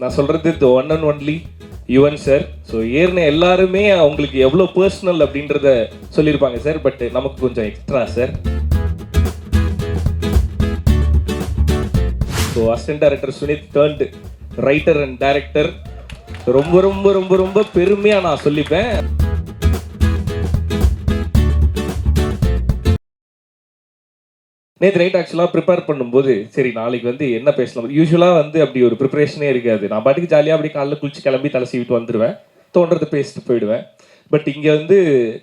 நான் சொல்கிறது the one and only Yuvan sir. So ஏறின எல்லாருமே அவங்களுக்கு எவ்வளோ பர்சனல் அப்படின்றத சொல்லியிருப்பாங்க சார். பட் நமக்கு கொஞ்சம் extra sir. So assistant director Sunith turned writer and director. ரொம்ப ரொம்ப ரொம்ப ரொம்ப பெருமையாக நான் சொல்லிப்பேன். நேற்று நைட் ஆக்சுவலாக ப்ரிப்பேர் பண்ணும்போது சரி நாளைக்கு வந்து என்ன பேசலாம். யூஸ்வலாக வந்து அப்படி ஒரு ப்ரிப்பரேஷனே இருக்காது. நான் பாட்டுக்கு ஜாலியாக அப்படி காலைல குளிச்சு கிளம்பி தலை சீவிட்டு வந்துடுவேன், தோன்றதை பேசிட்டு போயிடுவேன். பட் இங்கே வந்து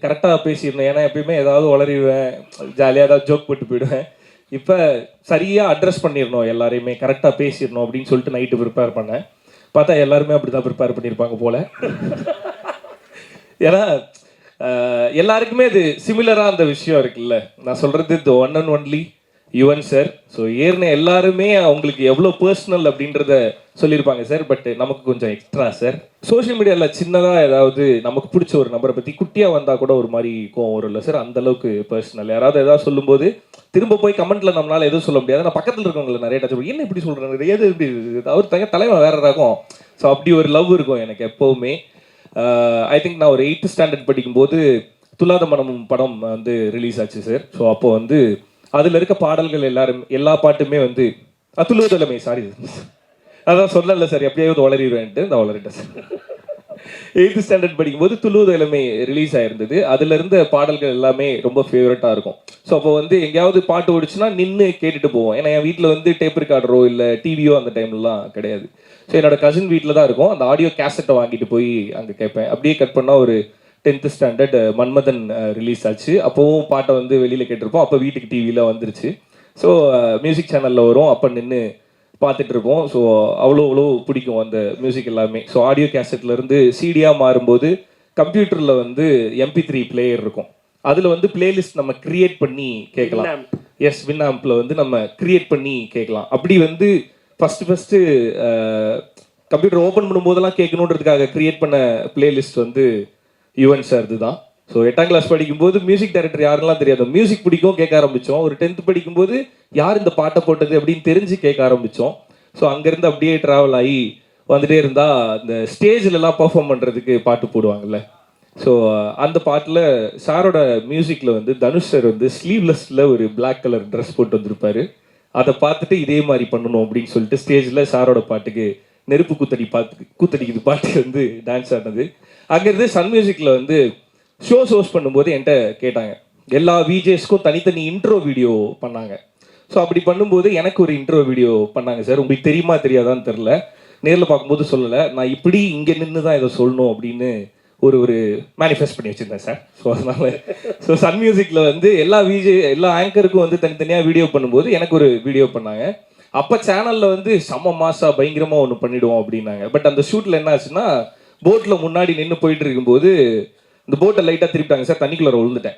கரெக்டாக பேசியிருந்தேன். ஏன்னா எப்பயுமே ஏதாவது உளறிடுவேன், ஜாலியாக ஏதாவது ஜோக் போட்டு போயிடுவேன். இப்போ சரியாக அட்ரஸ் பண்ணிடணும், எல்லாரையுமே கரெக்டாக பேசிடணும் அப்படின்னு சொல்லிட்டு நைட்டு ப்ரிப்பேர் பண்ணேன். பார்த்தா எல்லாருமே அப்படி தான் ப்ரிப்பேர் பண்ணியிருப்பாங்க போல். ஏன்னா எல்லாருக்குமே அது சிமிலராக அந்த விஷயம் இருக்குல்ல. நான் சொல்கிறது the one and only Yuvan sir. So ஏறின எல்லாருமே அவங்களுக்கு எவ்வளோ பர்சனல் அப்படின்றத சொல்லியிருப்பாங்க சார். பட் நமக்கு கொஞ்சம் எக்ஸ்ட்ரா சார். சோஷியல் மீடியாவில் சின்னதாக ஏதாவது நமக்கு பிடிச்ச ஒரு நபரை பற்றி குட்டியாக வந்தால் கூட ஒரு மாதிரி கோவம் வரும் இல்லை சார், அந்தளவுக்கு பர்சனல். யாராவது ஏதாவது சொல்லும்போது திரும்ப போய் கமெண்ட்டில் நம்மளால் எதுவும் சொல்ல முடியாது. நான் பக்கத்தில் இருக்கவங்களை நிறைய டச் என்ன இப்படி சொல்கிறாங்க, ஏது இப்படி அவர் தலைவன் வேற இருக்கும். ஸோ அப்படி ஒரு லவ் இருக்கும் எனக்கு எப்போவுமே. ஐ திங்க் நான் ஒரு 8th ஸ்டாண்டர்ட் படிக்கும்போது துலாத மனமும் படம் வந்து ரிலீஸ் ஆச்சு சார். ஸோ அப்போ வந்து அதில் இருக்க பாடல்கள் எல்லா பாட்டுமே வந்து துளுவதலமை சாரி அதான் சொல்லல சார், எப்படியாவது வளரிடுவேன்ட்டு நான் வளரிட்டேன் சார். 8th ஸ்டாண்டர்ட் படிக்கும்போது துளுவதலமை ரிலீஸ் ஆயிருந்தது. அதுல இருந்த பாடல்கள் எல்லாமே ரொம்ப ஃபேவரட்டாக இருக்கும். ஸோ அப்போ வந்து எங்கேயாவது பாட்டு ஓடிச்சுன்னா நின்று கேட்டுட்டு போவோம். ஏன்னா என் வீட்டில் வந்து டேப் ரெக்கார்டரோ இல்லை டிவியோ அந்த டைம்லலாம் கிடையாது. ஸோ என்னோட கசின் வீட்டில் தான் இருக்கும். அந்த ஆடியோ கேசட்டை வாங்கிட்டு போய் அங்கே கேட்பேன். அப்படியே கட் பண்ணால் ஒரு 10th ஸ்டாண்டர்ட் மன்மதன் ரிலீஸ் ஆச்சு. அப்போவும் பாட்டை வந்து வெளியில் கேட்டிருப்போம். அப்போ வீட்டுக்கு டிவியில் வந்துருச்சு. ஸோ மியூசிக் சேனலில் வரும், அப்போ நின்று பார்த்துட்டு இருப்போம். ஸோ அவ்வளோ பிடிக்கும் அந்த மியூசிக் எல்லாமே. ஸோ ஆடியோ கேசட்லேருந்து சிடியாக மாறும்போது கம்ப்யூட்டரில் வந்து MP3 பிளேயர் இருக்கும். அதில் வந்து பிளேலிஸ்ட் நம்ம கிரியேட் பண்ணி கேட்கலாம். எஸ், வின்னாம்பில் வந்து நம்ம கிரியேட் பண்ணி கேட்கலாம். அப்படி வந்து ஃபஸ்ட்டு கம்ப்யூட்டர் ஓப்பன் பண்ணும்போதெல்லாம் கேட்கணுன்றதுக்காக கிரியேட் பண்ண பிளேலிஸ்ட் வந்து யுவன் சார் இதுதான். ஸோ 8ஆம் கிளாஸ் படிக்கும்போது மியூசிக் டைரக்டர் யாருன்னெலாம் தெரியாது. மியூசிக் பிடிக்கும் கேட்க ஆரம்பித்தோம். ஒரு 10th படிக்கும்போது யார் இந்த பாட்டை போட்டது அப்படின்னு தெரிஞ்சு கேட்க ஆரம்பித்தோம். ஸோ அங்கேருந்து அப்படியே ட்ராவல் ஆகி வந்துட்டே இருந்தால் இந்த ஸ்டேஜ்லலாம் பர்ஃபார்ம் பண்ணுறதுக்கு பாட்டு போடுவாங்கல்ல. ஸோ அந்த பாட்டில் சாரோட மியூசிக்கில் வந்து தனுஷ் சார் வந்து ஸ்லீவ்லெஸ்ஸில் ஒரு பிளாக் கலர் ட்ரெஸ் போட்டு வந்திருப்பாரு. அதை பார்த்துட்டு இதே மாதிரி பண்ணணும் அப்படின்னு சொல்லிட்டு ஸ்டேஜில் சாரோட பாட்டுக்கு நெருப்பு கூத்தடிக்குது பாட்டு வந்து டான்ஸ் ஆடினது. அங்கேருந்து சன் மியூசிக்கில் வந்து ஷோஸ் பண்ணும்போது என்கிட்ட கேட்டாங்க. எல்லா விஜேஸ்க்கும் தனித்தனி இன்ட்ரோ வீடியோ பண்ணாங்க. ஸோ அப்படி பண்ணும்போது எனக்கு ஒரு இன்ட்ரோ வீடியோ பண்ணாங்க சார். உங்களுக்கு தெரியுமா தெரியாதான்னு தெரில, நேரில் பார்க்கும்போது சொல்லலை. நான் இப்படி இங்கே நின்று தான் இதை சொல்லணும் அப்படின்னு ஒரு மேனிஃபெஸ்ட் பண்ணி வச்சுருந்தேன் சார். ஸோ அதனால் சன் மியூசிக்கில் வந்து எல்லா ஆங்கருக்கும் வந்து தனித்தனியாக வீடியோ பண்ணும்போது எனக்கு ஒரு வீடியோ பண்ணாங்க. அப்போ சேனலில் வந்து செம்ம மாசா பயங்கரமாக ஒன்று பண்ணிவிடுவோம் அப்படின்னாங்க. பட் அந்த ஷூட்டில் என்ன ஆச்சுன்னா, போட்டில் முன்னாடி நின்று போயிட்டு இருக்கும்போது இந்த போட்டை லைட்டாக திருப்பிட்டாங்க சார். தண்ணிக்குள்ளே விழுந்துட்டேன்.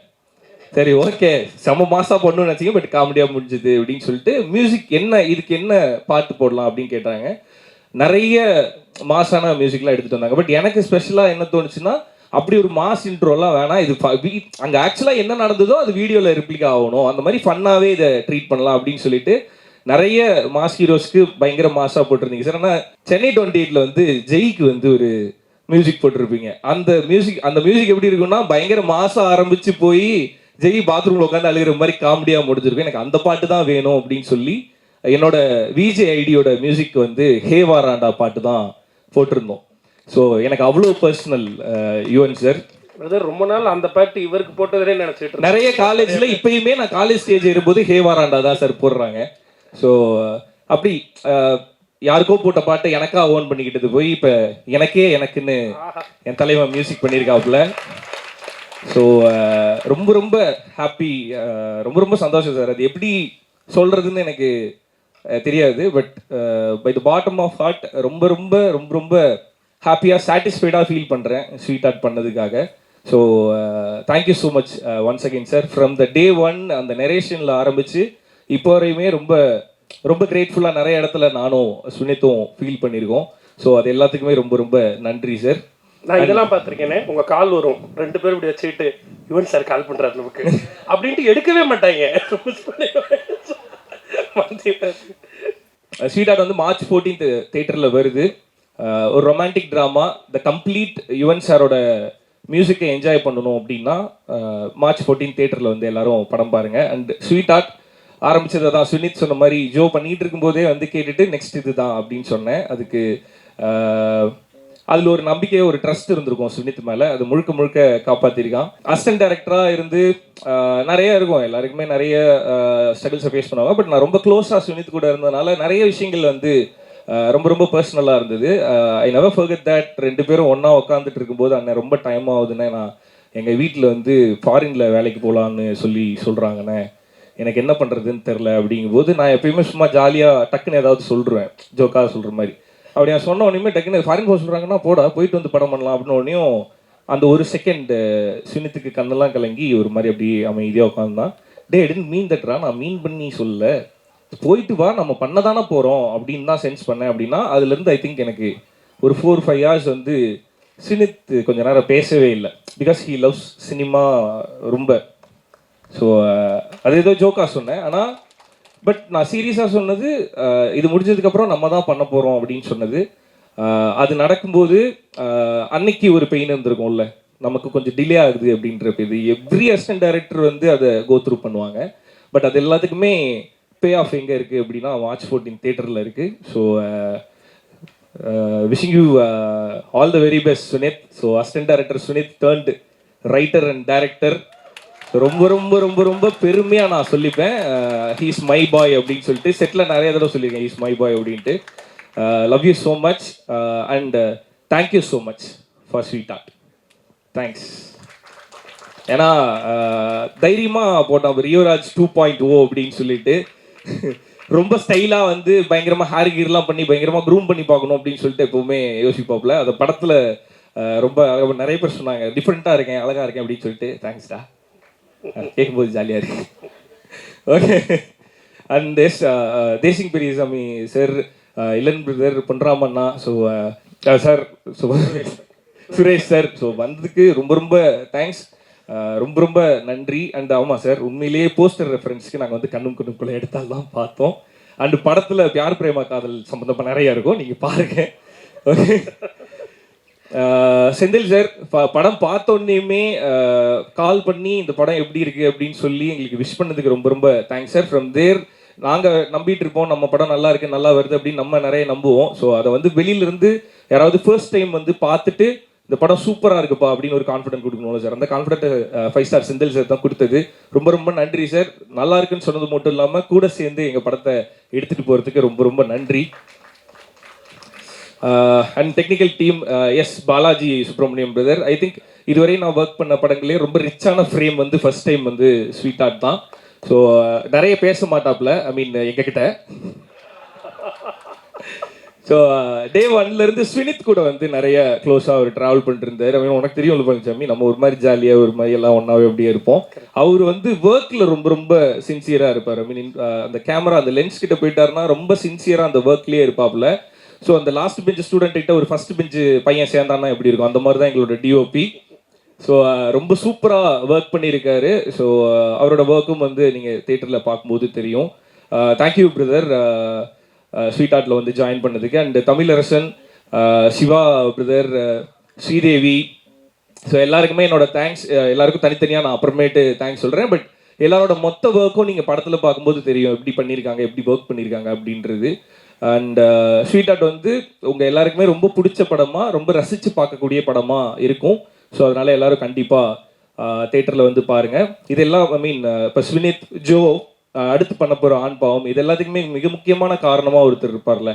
சரி ஓகே, செம்ம மாசா பண்ணணும்னு நினச்சிங்க, பட் காமெடியாக முடிஞ்சுது அப்படின்னு சொல்லிட்டு மியூசிக் இதுக்கு என்ன பாட்டு போடலாம் அப்படின்னு கேட்டாங்க. நிறைய மாசான மியூசிக்லாம் எடுத்துகிட்டு வந்தாங்க. பட் எனக்கு ஸ்பெஷலாக என்ன தோணுச்சுன்னா, அப்படி ஒரு மாஸ் இன்ட்ரோலாம் வேணாம், இது அங்கே ஆக்சுவலாக என்ன நடந்ததோ அது வீடியோவில் ரிப்ளிக் ஆகணும், அந்த மாதிரி ஃபன்னாகவே இதை ட்ரீட் பண்ணலாம் அப்படின்னு சொல்லிட்டு நிறைய மாஸ் ஹீரோஸ்க்கு பயங்கர மாஸாக போட்டிருந்தீங்க சார். ஆனால் சென்னை 28ல் வந்து ஜெய்க்கு வந்து ஒரு மியூசிக் போட்டிருப்பீங்க. அந்த மியூசிக் எப்படி இருக்குன்னா, பயங்கர மாசா ஆரம்பிச்சு போய் ஜெய் பாத்ரூம்ல உட்காந்து அழுகிற மாதிரி காமெடியாக முடிஞ்சிருக்கும். எனக்கு அந்த பாட்டு தான் வேணும் அப்படின்னு சொல்லி என்னோட விஜே ஐடியோட மியூசிக் வந்து ஹே வாராண்டா பாட்டு தான் போட்டிருந்தோம். ஸோ எனக்கு அவ்வளோ பர்சனல் யுவன் சார். ரொம்ப நாள் அந்த பாட்டு இவருக்கு போட்டதே நினைச்சிட்டு நிறைய காலேஜில் இப்பயுமே நான் காலேஜ் ஸ்டேஜ் ஏறும்போது ஹே வாராண்டா தான் சார் போடுறாங்க. ஸோ அப்படி யாருக்கோ போட்ட பாட்டை எனக்கா ஓன் பண்ணிக்கிட்டது போய் இப்போ எனக்குன்னு என் தலைவன் மியூசிக் பண்ணியிருக்காப்புல. ஸோ ரொம்ப ரொம்ப ஹாப்பி, ரொம்ப சந்தோஷம் சார். அது எப்படி சொல்கிறதுன்னு எனக்கு தெரியாது. But by the bottom of heart ரொம்ப ரொம்ப ரொம்ப ரொம்ப ஹாப்பியாக சாட்டிஸ்ஃபைடாக ஃபீல் பண்ணுறேன் ஸ்வீட் ஆர்ட் பண்ணதுக்காக. So thank you so much once again sir. From the day 1 அந்த நெரேஷனில் ஆரம்பித்து இப்போ வரையுமே ரொம்ப ரொம்ப கிரேட்ஃபுல்லாக நிறைய இடத்துல நானும் சுனித்தும் ஃபீல் பண்ணியிருக்கோம். ஸோ அது எல்லாத்துக்குமே ரொம்ப ரொம்ப நன்றி சார். நான் இதெல்லாம் பார்த்துருக்கேனே, உங்கள் கால் வரும், 2 பேரும் இப்படி வச்சுக்கிட்டு யுவன் சார் கால் பண்ணுறாரு நமக்கு அப்படின்ட்டு எடுக்கவே மாட்டாங்க. ஸ்வீட் ஆர்ட் வந்து March 14th தியேட்டரில் வருது. ஒரு romantic drama the complete Yuvan சாரோட மியூசிக்கை என்ஜாய் பண்ணணும் அப்படின்னா மார்ச் 14 தேட்டரில் வந்து எல்லாரும் படம் பாருங்க. அண்ட் ஸ்வீட் ஆர்ட் ஆரம்பிச்சதை தான் சுனித் சொன்ன மாதிரி ஜோ பண்ணிட்டு இருக்கும்போதே வந்து கேட்டுட்டு நெக்ஸ்ட் இது தான் அப்படின்னு சொன்னேன். அதுக்கு அதில் ஒரு நம்பிக்கை, ஒரு ட்ரஸ்ட் இருந்திருக்கும் சுனித் மேலே. அது முழுக்க முழுக்க காப்பாற்றிருக்கான். அசிஸ்டன்ட் டைரக்டராக இருந்து நிறைய இருக்கும், எல்லாருக்குமே நிறைய ஸ்ட்ரகிள்ஸை ஃபேஸ் பண்ணுவாங்க. பட் நான் ரொம்ப க்ளோஸாக சுனித் கூட இருந்ததுனால நிறைய விஷயங்கள் வந்து ரொம்ப ரொம்ப பர்சனலாக இருந்தது. I never forget that. 2 பேரும் ஒன்றா உட்காந்துட்டு இருக்கும்போது அண்ணன் ரொம்ப டைம் ஆகுதுண்ணே, நான் எங்கள் வீட்டில் வந்து ஃபாரினில் வேலைக்கு போகலான்னு சொல்கிறாங்கண்ணே, எனக்கு என்ன பண்ணுறதுன்னு தெரில அப்படிங்கும்போது நான் எப்பயுமே சும்மா ஜாலியாக டக்குன்னு ஏதாவது சொல்லிடுவேன், ஜோக்காக சொல்கிற மாதிரி. அப்படி நான் சொன்ன உடனே டக்குன்னு ஃபாரின் போக சொல்கிறாங்கன்னா போடா போயிட்டு வந்து படம் பண்ணலாம் அப்படின்னு உடனேயும் அந்த ஒரு செகண்ட் சுனித்துக்கு கண்ணெல்லாம் கலங்கி ஒரு மாதிரி அப்படி அமைதியாக உட்காந்தான். டே டென்ட் மீன் தட்ரா, நான் மீன் பண்ணி சொல்ல, போயிட்டு வா நம்ம பண்ண தானே போகிறோம் அப்படின்னு தான் சென்ஸ் பண்ணேன். அப்படின்னா அதுலேருந்து ஐ திங்க் எனக்கு ஒரு 4-5 hours வந்து சுனித் கொஞ்ச நேரம் பேசவே இல்லை. பிகாஸ் ஹீ லவ்ஸ் சினிமா ரொம்ப. ஸோ அது ஏதோ ஜோக்காக சொன்னேன். ஆனால் பட் நான் சீரியஸாக சொன்னது, இது முடிஞ்சதுக்கப்புறம் நம்ம தான் பண்ண போகிறோம் அப்படின்னு சொன்னது. அது நடக்கும்போது அன்னைக்கு ஒரு பெயின் இருந்திருக்கும்ல, நமக்கு கொஞ்சம் டிலே ஆகுது அப்படின்ற இது எவ்ரி அசிஸ்டன்ட் டைரக்டர் வந்து அதை கோ த்ரூ பண்ணுவாங்க. பட் அது எல்லாத்துக்குமே பே ஆஃப் எங்கே இருக்குது அப்படின்னா மார்ச் 14 தேட்டரில் இருக்குது. So wishing you all the very best Sunith. So assistant director Sunith turned writer and director. ரொம்ப ரொம்ப ரொம்ப ரொம்ப பெருமையாக நான் சொல்லிப்பேன், ஹீஸ் மை பாய் அப்படின்னு சொல்லிட்டு. செட்டில் நிறைய தடவை சொல்லியிருக்கேன் ஹீஸ் மை பாய் அப்படின்ட்டு. Love you so much and thank you so much for sweet art. Thanks. ஏன்னா தைரியமாக போட்டான் ரியோராஜ் 2.0 அப்படின்னு சொல்லிட்டு ரொம்ப ஸ்டைலாக வந்து பயங்கரமாக ஹேர் கீர்லாம் பண்ணி பயங்கரமாக க்ரூம் பண்ணி பார்க்கணும் அப்படின்னு சொல்லிட்டு எப்போவுமே யோசிப்பாப்புல. அந்த படத்தில் ரொம்ப நிறைய பேர் சொன்னாங்க டிஃப்ரெண்ட்டாக இருக்கேன், அழகாக இருக்கேன் அப்படின்னு சொல்லிட்டு. தேங்க்ஸ்டா, கேட்கும்போது ஜாலியாக இருக்கு. Okay. And Desingh Periyasamy sir, Elan brother, பொன்ராமண்ணா, so sir, so Suresh sir, so வந்ததுக்கு ரொம்ப ரொம்ப தேங்க்ஸ், ரொம்ப ரொம்ப நன்றி. அண்ட் ஆமாம் சார், உண்மையிலேயே போஸ்டர் ரெஃபரன்ஸ்க்கு நாங்கள் வந்து கண்ணும் கண்ணுக்குள்ளே எடுத்தால்தான் பார்த்தோம். அண்டு படத்தில் பியார் பிரேமா காதல் சம்மந்தமாக நிறையா இருக்கும், நீங்கள் பாருங்கள். ஓகே. செந்தில் சார் படம் பார்த்தோன்னே கால் பண்ணி இந்த படம் எப்படி இருக்குது அப்படின்னு சொல்லி எங்களுக்கு விஷ் பண்ணதுக்கு ரொம்ப ரொம்ப தேங்க்ஸ் சார். ஃப்ரம் தேர் நாங்கள் நம்பிட்டு இருப்போம் நம்ம படம் நல்லா இருக்குது, நல்லா வருது அப்படின்னு நம்ம நிறைய நம்புவோம். ஸோ அதை வந்து வெளியிலேருந்து யாராவது ஃபர்ஸ்ட் டைம் வந்து பார்த்துட்டு இந்த படம் சூப்பராக இருக்குப்பா அப்படின்னு ஒரு கான்ஃபிடென்ட் கொடுக்கணும்ல சார், அந்த கான்ஃபிடென்ட் 5 ஸ்டார் செந்தில் சார் தான் கொடுத்தது. ரொம்ப ரொம்ப நன்றி சார். நல்லா இருக்குன்னு சொன்னது மட்டும் இல்லாமல் கூட சேர்ந்து எங்கள் படத்தை எடுத்துகிட்டு போகிறதுக்கு ரொம்ப ரொம்ப நன்றி. And technical team, S Balaji Subramaniam brother. I think இதுவரை நான் ஒர்க் பண்ண படங்களே ரொம்ப ரிச்சான ஃப்ரேம் வந்து ஃபர்ஸ்ட் டைம் வந்து ஸ்வீட் ஆர்ட் தான். ஸோ நிறைய பேச மாட்டாப்புல, ஐ மீன் எங்ககிட்ட. ஸோ டே 1லேருந்து ஸ்வினித் கூட வந்து நிறைய க்ளோஸாக அவர் ட்ராவல் பண்ணிட்டு இருந்தார். அவன் உனக்கு தெரியும் பழனிசாமி, நம்ம ஒரு மாதிரி ஜாலியாக ஒரு மாதிரி எல்லாம் ஒன்றாவே அப்படியே இருப்போம். அவர் வந்து ஒர்க்கில் ரொம்ப ரொம்ப சின்சியராக இருப்பார். ஐ மீன் அந்த கேமரா அந்த லென்ஸ் கிட்ட போயிட்டாருன்னா ரொம்ப சின்சியராக அந்த ஒர்க்லேயே இருப்பாப்புல. ஸோ அந்த லாஸ்ட் பெஞ்ச் ஸ்டூடெண்ட் கிட்ட ஒரு ஃபர்ஸ்ட் பெஞ்சு பையன் சேர்ந்தான்னா எப்படி இருக்கும், அந்த மாதிரி தான் எங்களோட டிஓபி. ஸோ ரொம்ப சூப்பராக ஒர்க் பண்ணியிருக்காரு. ஸோ அவரோட ஒர்க்கும் வந்து நீங்கள் தேட்டரில் பார்க்கும்போது தெரியும். தேங்க்யூ பிரதர் ஸ்வீட் ஆர்ட்டில் வந்து ஜாயின் பண்ணதுக்கு. And Tamilarasan, Siva brother, Sridevi, so எல்லாருக்குமே என்னோட தேங்க்ஸ். எல்லாருக்கும் தனித்தனியாக நான் அப்புறமேட்டு தேங்க்ஸ் சொல்கிறேன். பட் எல்லாரோட மொத்த ஒர்க்கும் நீங்கள் படத்தில் பார்க்கும்போது தெரியும் எப்படி பண்ணியிருக்காங்க, எப்படி ஒர்க் பண்ணியிருக்காங்க அப்படின்றது. அண்ட் ஸ்வீட் ஆர்ட் வந்து உங்கள் எல்லாருக்குமே ரொம்ப பிடிச்ச படமாக, ரொம்ப ரசித்து பார்க்கக்கூடிய படமாக இருக்கும். ஸோ அதனால் எல்லோரும் கண்டிப்பாக தேட்டரில் வந்து பாருங்கள். இதெல்லாம் ஐ மீன் இப்போ ஸ்வினித், ஜோ, அடுத்து பண்ண போகிற ஆண் பாவம், இது எல்லாத்துக்குமே மிக முக்கியமான காரணமாக ஒருத்தர் இருப்பார்ல.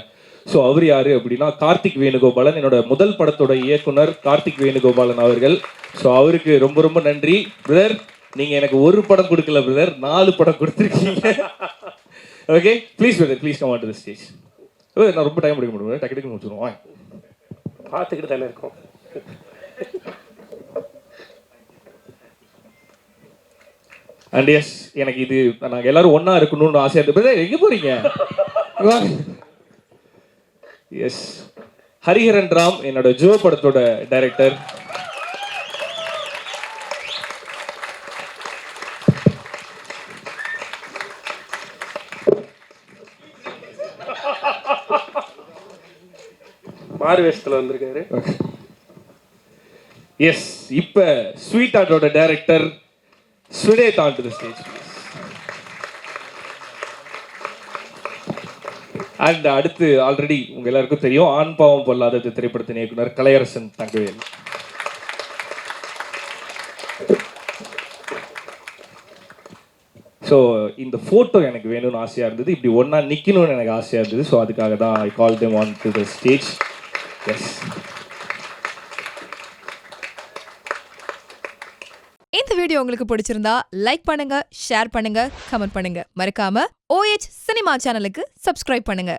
ஸோ அவர் யார் அப்படின்னா கார்த்திக் வேணுகோபாலன், என்னோட முதல் படத்தோட இயக்குனர் கார்த்திக் வேணுகோபாலன் அவர்கள். ஸோ அவருக்கு ரொம்ப ரொம்ப நன்றி பிரதர். நீங்கள் எனக்கு ஒரு படம் கொடுக்கல பிரதர், 4 படம் கொடுத்துருக்கீங்க. Okay, please brother, please come on to the stage. நான் ரொம்ப டைம் எடுக்க முடியும், டக்கு டக்குன்னு முடிச்சுடுவோம். பார்த்துக்கிட்டு தானே இருக்கோம். அண்ட் எஸ், எனக்கு இது நாங்கள் எல்லாரும் ஒன்றா இருக்கணும்னு ஆசையாக இருக்கு. எங்கே போறீங்க? எஸ், ஹரிஹரன் ராம், என்னோட ஜோ படத்தோட டைரக்டர். மாறு வேஷத்துல வந்திருக்காரு. எஸ், இப்போ ஸ்வீட் ஆர்ட்டோட director Sudeth on to the stage. And அடுத்து ஆல்ரெடி உங்க எல்லாருக்கும் தெரியும், ஆண் பாவம் பொல்லாதது திரைப்படத்தின் இயக்குனர் கலையரசன் தங்கவேல். ஸோ இந்த ஃபோட்டோ எனக்கு வேணும்னு ஆசையாக இருந்தது, இப்படி ஒன்றா நிற்கணும்னு எனக்கு ஆசையாக இருந்தது. ஸோ அதுக்காக தான் I call them on to the stage. Yes. இந்த வீடியோ உங்களுக்கு பிடிச்சிருந்தா லைக் பண்ணுங்க, ஷேர் பண்ணுங்க, கமெண்ட் பண்ணுங்க. மறக்காம OH சினிமா சேனலுக்கு சப்ஸ்கிரைப் பண்ணுங்க.